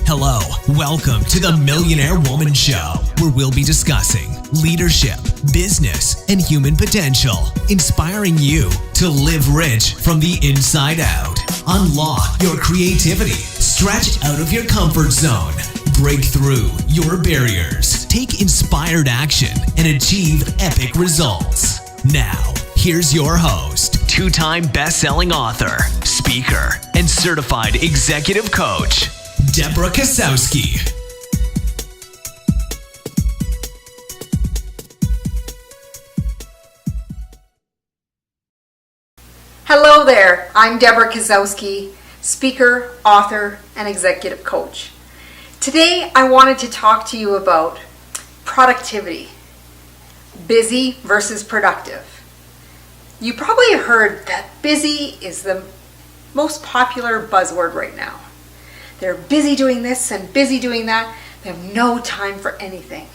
Hello, welcome to the Millionaire Woman Show, where we'll be discussing leadership, business, and human potential, inspiring you to live rich from the inside out. Unlock your creativity, stretch out of your comfort zone, break through your barriers, take inspired action, and achieve epic results. Now, here's your host, two-time best-selling author, speaker, and certified executive coach, Debra Kasowski. Hello there, I'm Debra Kasowski, speaker, author, and executive coach. Today I wanted to talk to you about productivity, busy versus productive. You probably heard that busy is the most popular buzzword right now. They're busy doing this and busy doing that. They have no time for anything.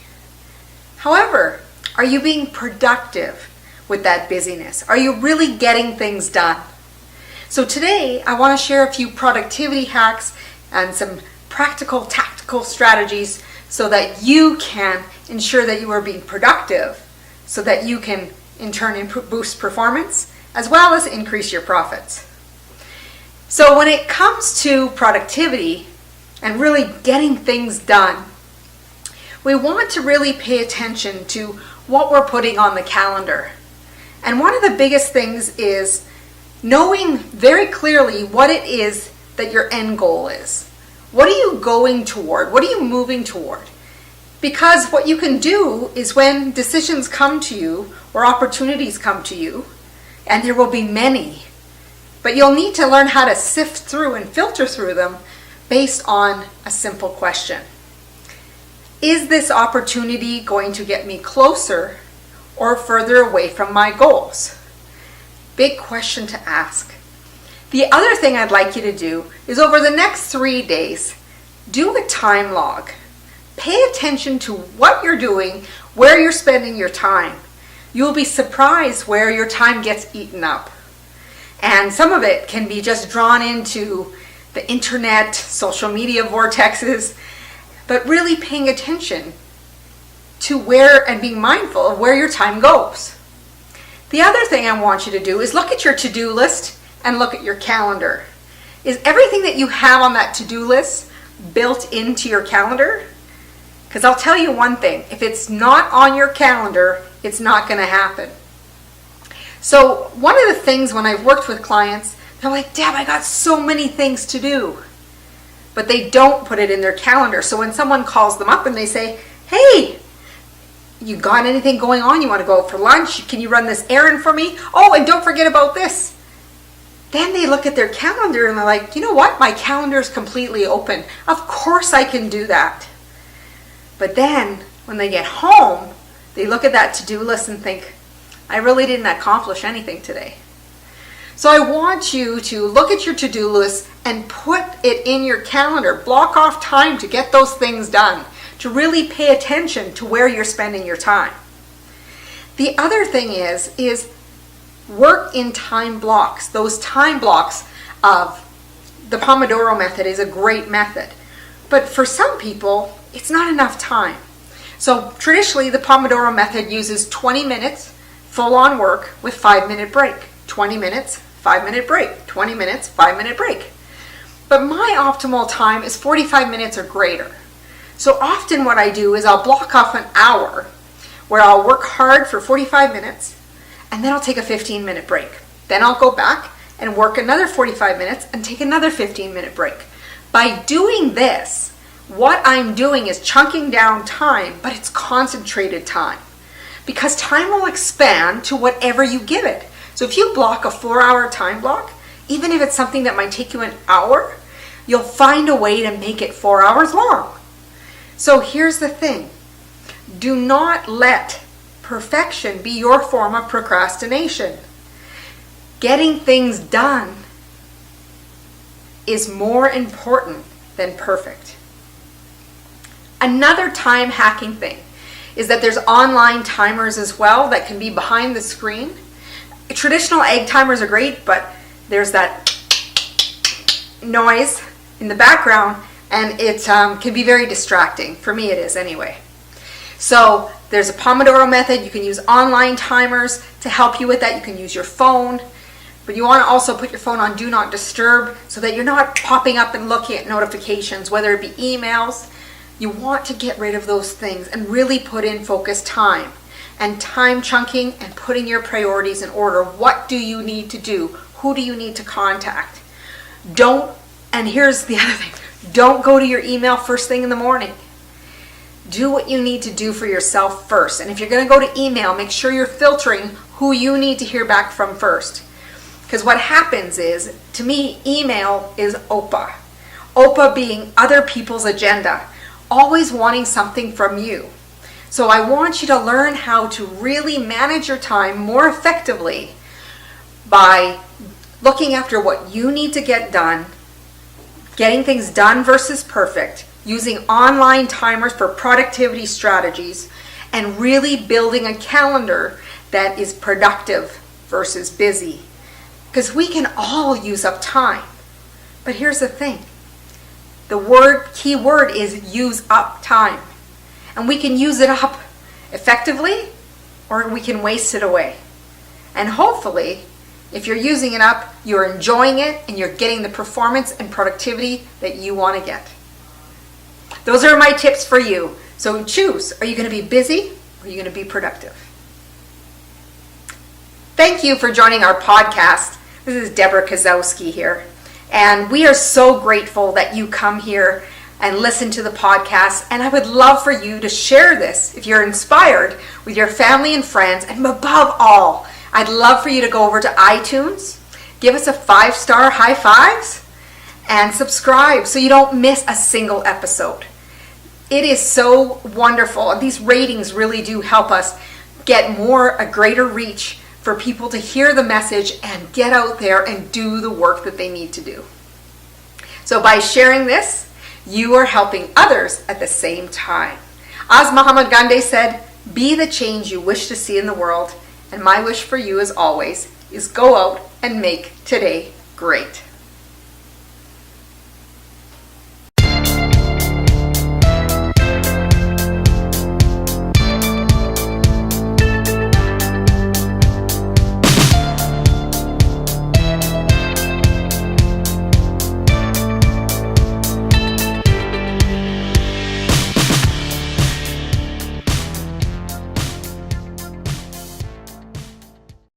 However, are you being productive with that busyness? Are you really getting things done? So today, I want to share a few productivity hacks and some practical, tactical strategies so that you can ensure that you are being productive, so that you can in turn boost performance as well as increase your profits. So when it comes to productivity and really getting things done, we want to really pay attention to what we're putting on the calendar. And one of the biggest things is knowing very clearly what it is that your end goal is. What are you going toward? What are you moving toward? Because what you can do is when decisions come to you or opportunities come to you, and there will be many, but you'll need to learn how to sift through and filter through them based on a simple question. Is this opportunity going to get me closer or further away from my goals? Big question to ask. The other thing I'd like you to do is over the next 3 days, do a time log. Pay attention to what you're doing, where you're spending your time. You'll be surprised where your time gets eaten up. And some of it can be just drawn into the internet, social media vortexes, but really paying attention to where and being mindful of where your time goes. The other thing I want you to do is look at your to-do list and look at your calendar. Is everything that you have on that to-do list built into your calendar? Because I'll tell you one thing, if it's not on your calendar, it's not going to happen. So one of the things when I've worked with clients, they're like, Deb, I got so many things to do. But they don't put it in their calendar. So when someone calls them up and they say, hey, you got anything going on? You want to go out for lunch? Can you run this errand for me? Oh, and don't forget about this. Then they look at their calendar and they're like, you know what? My calendar is completely open. Of course I can do that. But then when they get home, they look at that to-do list and think, I really didn't accomplish anything today. So I want you to look at your to-do list and put it in your calendar. Block off time to get those things done, to really pay attention to where you're spending your time. The other thing is work in time blocks. Those time blocks of the Pomodoro method is a great method. But for some people, it's not enough time. So traditionally, the Pomodoro method uses 20 minutes full-on work with 5-minute break. 20 minutes, 5-minute break. 20 minutes, 5-minute break. But my optimal time is 45 minutes or greater. So often what I do is I'll block off an hour where I'll work hard for 45 minutes and then I'll take a 15-minute break. Then I'll go back and work another 45 minutes and take another 15-minute break. By doing this, what I'm doing is chunking down time, but it's concentrated time. Because time will expand to whatever you give it. So if you block a 4-hour time block, even if it's something that might take you an hour, you'll find a way to make it 4 hours long. So here's the thing. Do not let perfection be your form of procrastination. Getting things done is more important than perfect. Another time hacking thing is that there's online timers as well that can be behind the screen. Traditional egg timers are great, but there's that noise in the background and it can be very distracting. For me it is anyway. So there's a Pomodoro method. You can use online timers to help you with that. You can use your phone, but you want to also put your phone on Do Not Disturb so that you're not popping up and looking at notifications, whether it be emails. You want to get rid of those things and really put in focused time and time chunking and putting your priorities in order. What do you need to do? Who do you need to contact? And here's the other thing, don't go to your email first thing in the morning. Do what you need to do for yourself first. And if you're going to go to email, make sure you're filtering who you need to hear back from first. Because what happens is, to me, email is OPA. OPA being other people's agenda, always wanting something from you. So I want you to learn how to really manage your time more effectively by looking after what you need to get done, getting things done versus perfect, using online timers for productivity strategies, and really building a calendar that is productive versus busy. Because we can all use up time. But here's the thing. The key word is use up time. And we can use it up effectively or we can waste it away. And hopefully, if you're using it up, you're enjoying it and you're getting the performance and productivity that you want to get. Those are my tips for you. So choose. Are you going to be busy or are you going to be productive? Thank you for joining our podcast. This is Debra Kasowski here. And we are so grateful that you come here and listen to the podcast. And I would love for you to share this if you're inspired with your family and friends. And above all, I'd love for you to go over to iTunes, give us a 5-star high fives, and subscribe so you don't miss a single episode. It is so wonderful. These ratings really do help us get a greater reach for people to hear the message and get out there and do the work that they need to do. So by sharing this, you are helping others at the same time. As Mahatma Gandhi said, be the change you wish to see in the world. And my wish for you, as always, is go out and make today great.